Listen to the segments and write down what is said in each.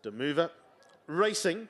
Demover racing.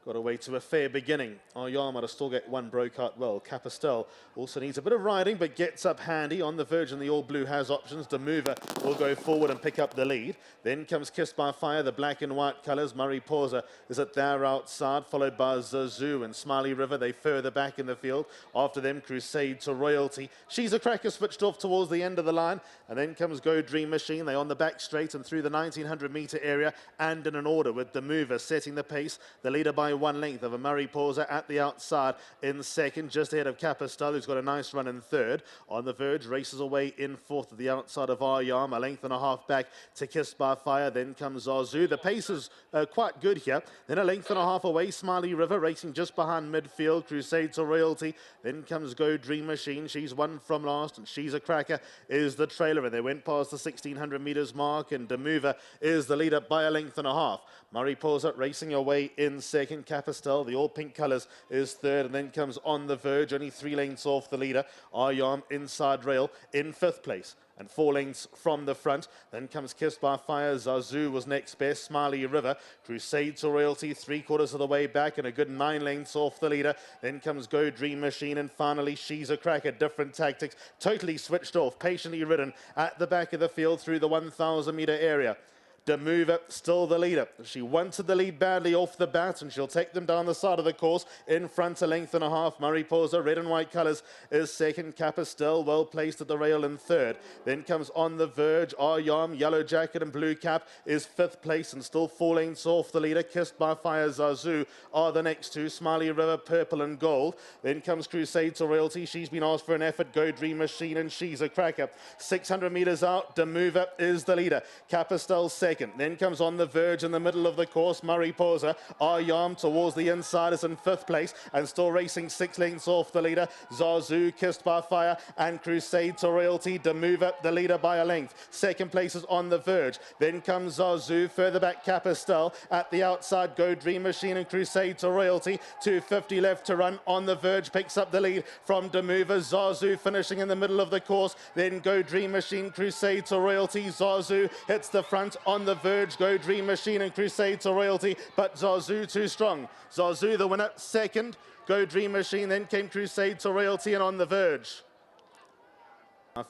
Got away to a fair beginning. Ayama to still get one broke out well. Capistel also needs a bit of riding, but gets up handy. On the Virgin, the All Blue has options. Demover will go forward and pick up the lead. Then comes Kissed by Fire, the black and white colours. Murray Pausa is at their outside, followed by Zazu and Smiley River. They further back in the field. After them, Crusade to Royalty. She's a Cracker switched off towards the end of the line. And then comes Go Dream Machine. They on the back straight and through the 1900 metre area and in an order with Demover setting the pace. The leader by one length of a Murray Pausa at the outside in second, just ahead of Capistel, who's got a nice run in third. On the Verge, races away in fourth at the outside of Ayam, a length and a half back to Kissed by Fire. Then comes Zazu. The pace is quite good here. Then a length and a half away, Smiley River racing just behind midfield. Crusade to Royalty. Then comes Go Dream Machine. She's one from last, and She's a Cracker is the trailer. And they went past the 1600 metres mark, and Demover is the leader by a length and a half. Murray Pausa racing away in second. Capistel, the all pink colours, is third, and then comes On the Verge, only 3 lengths off the leader. Ayam inside rail in fifth place and 4 lengths from the front. Then comes Kissed by Fire. Zazu was next best. Smiley River, Crusade to Royalty, 3/4 of the way back and a good 9 lengths off the leader. Then comes Go Dream Machine, and finally She's a Cracker. Different tactics, totally switched off, patiently ridden at the back of the field through the 1000 metre area. Demover still the leader. She wanted the lead badly off the bat, and she'll take them down the side of the course. In front, a length and a half. Murray Pausa, red and white colours, is second. Capistel, well placed at the rail in third. Then comes On the Verge. Ayam, yellow jacket and blue cap, is fifth place and still 4 lengths off the leader. Kissed by Fire, Zazu are the next two. Smiley River, purple and gold. Then comes Crusade to Royalty. She's been asked for an effort. Go Dream Machine, and She's a Cracker. 600 metres out. Demover is the leader. Capistel second. Then comes On the Verge in the middle of the course. Murray Pausa. Ayam towards the inside is in fifth place and still racing 6 lengths off the leader. Zazu, Kissed by Fire, and Crusade to Royalty. Demover the leader by a length. Second place is On the Verge. Then comes Zazu. Further back, Capistel. At the outside, Go Dream Machine and Crusade to Royalty. 250 left to run. On the Verge picks up the lead from Demover. Zazu finishing in the middle of the course. Then Go Dream Machine, Crusade to Royalty. Zazu hits the front. On the Verge, Go Dream Machine and Crusade to Royalty, but Zazu too strong. Zazu the winner, second. Go Dream Machine, then came Crusade to Royalty and On the Verge.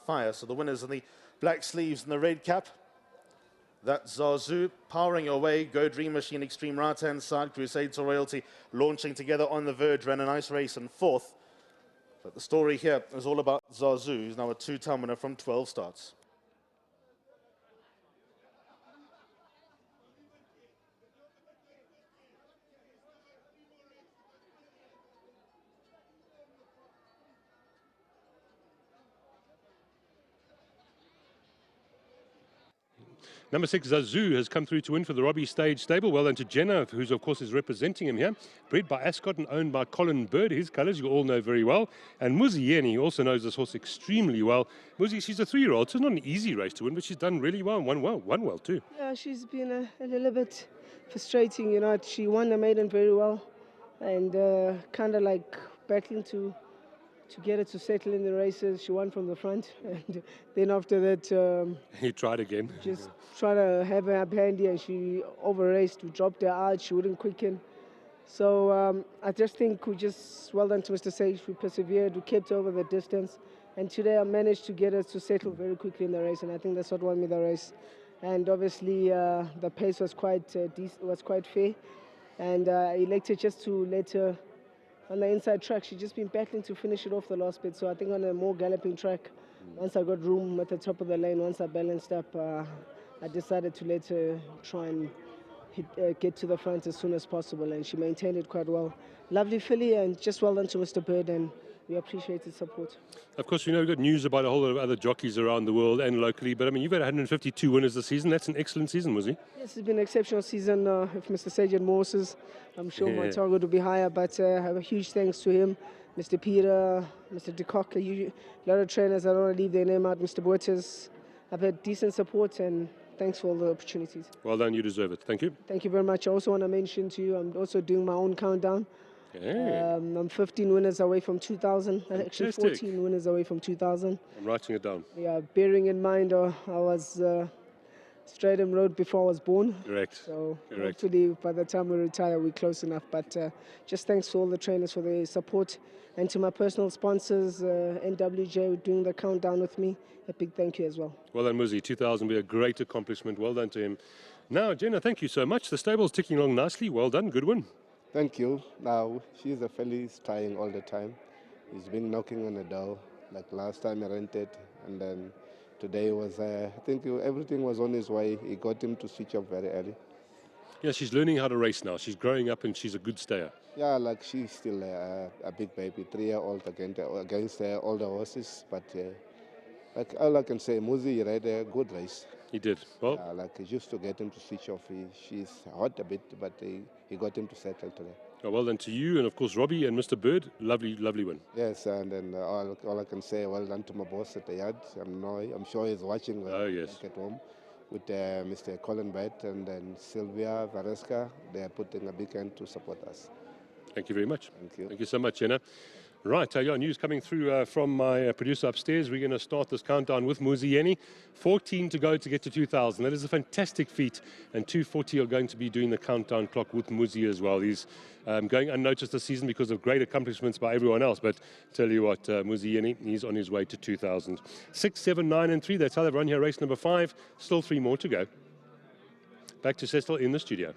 Fire, so the winners in the black sleeves and the red cap. That's Zazu powering away. Go Dream Machine, extreme right-hand side. Crusade to Royalty launching together. On the Verge ran a nice race in fourth. But the story here is all about Zazu, who's now a 2-time winner from 12 starts. Number 6, Zazu, has come through to win for the Robbie Stage stable. Well done to Jenna, who's of course is representing him here. Bred by Ascot and owned by Colin Bird. His colours you all know very well. And Muzi Yeni also knows this horse extremely well. Muzi, she's a 3-year-old, so it's not an easy race to win, but she's done really well and won well too. Yeah, she's been a little bit frustrating, you know. She won the maiden very well and kind of like battling to get her to settle in the races. She won from the front, and then after that He tried again. just try to have her up handy, and she over-raced. We dropped her out, she wouldn't quicken. So I just think well done to Mr. Sage. We persevered, we kept over the distance, and today I managed to get her to settle very quickly in the race, and I think that's what won me the race. And obviously the pace was quite fair, and I elected just to let her on the inside track. She's just been battling to finish it off the last bit. So I think on a more galloping track, once I got room at the top of the lane, once I balanced up, I decided to let her try and get to the front as soon as possible, and she maintained it quite well. Lovely filly, and just well done to Mr. Bird, and we appreciate his support. Of course, we've got news about a whole lot of other jockeys around the world and locally, but I mean, you've had 152 winners this season. That's an excellent season, was he? Yes, it's been an exceptional season. If Mr. Sage had more horses, I'm sure my target would be higher, but I have a huge thanks to him, Mr. Peter, Mr. De Kock, a lot of trainers. I don't want to leave their name out. Mr. Boetes. I've had decent support, and thanks for all the opportunities. Well done, you deserve it. Thank you. Thank you very much. I also want to mention to you, I'm also doing my own countdown. I'm 15 winners away from 2,000. Actually, 14 winners away from 2,000. I'm writing it down. Yeah, bearing in mind, I Stratham Road before I was born. Correct. So Correct. hopefully by the time we retire, we're close enough. But just thanks to all the trainers for their support, and to my personal sponsors, NWJ, doing the countdown with me. A big thank you as well. Well done, Muzi. 2000 will be a great accomplishment. Well done to him. Now, Jenna, thank you so much. The stable's ticking along nicely. Well done. Good win. Thank you. Now, she's a fella who's trying all the time. He's been knocking on the door. Like last time he rented, and then today was, I think everything was on his way. He got him to switch off very early. Yeah, she's learning how to race now. She's growing up and she's a good stayer. Yeah, like she's still a big baby, 3-year-old against older horses. But like all I can say, Muzi rode a good race. He did. Well, like just to get him to switch off, she's hot a bit, but he got him to settle today. well done to you, and of course Robbie and Mr. Bird. Lovely, lovely win. Yes, and then all I can say, well done to my boss at the yard. I'm sure he's watching Yes. at home with Mr. Colin Bird and then Sylvia Varesca. They are putting a big hand to support us. Thank you very much. Thank you. Thank you so much, Jenna. Right, news coming through from my producer upstairs. We're going to start this countdown with Muzieni. 14 to go to get to 2,000. That is a fantastic feat. And 240 are going to be doing the countdown clock with Muzi as well. He's going unnoticed this season because of great accomplishments by everyone else. But tell you what, Muzieni, he's on his way to 2,000. 6, 7, 9, and 3. That's how they've run here. Race number 5. Still 3 more to go. Back to Cecil in the studio.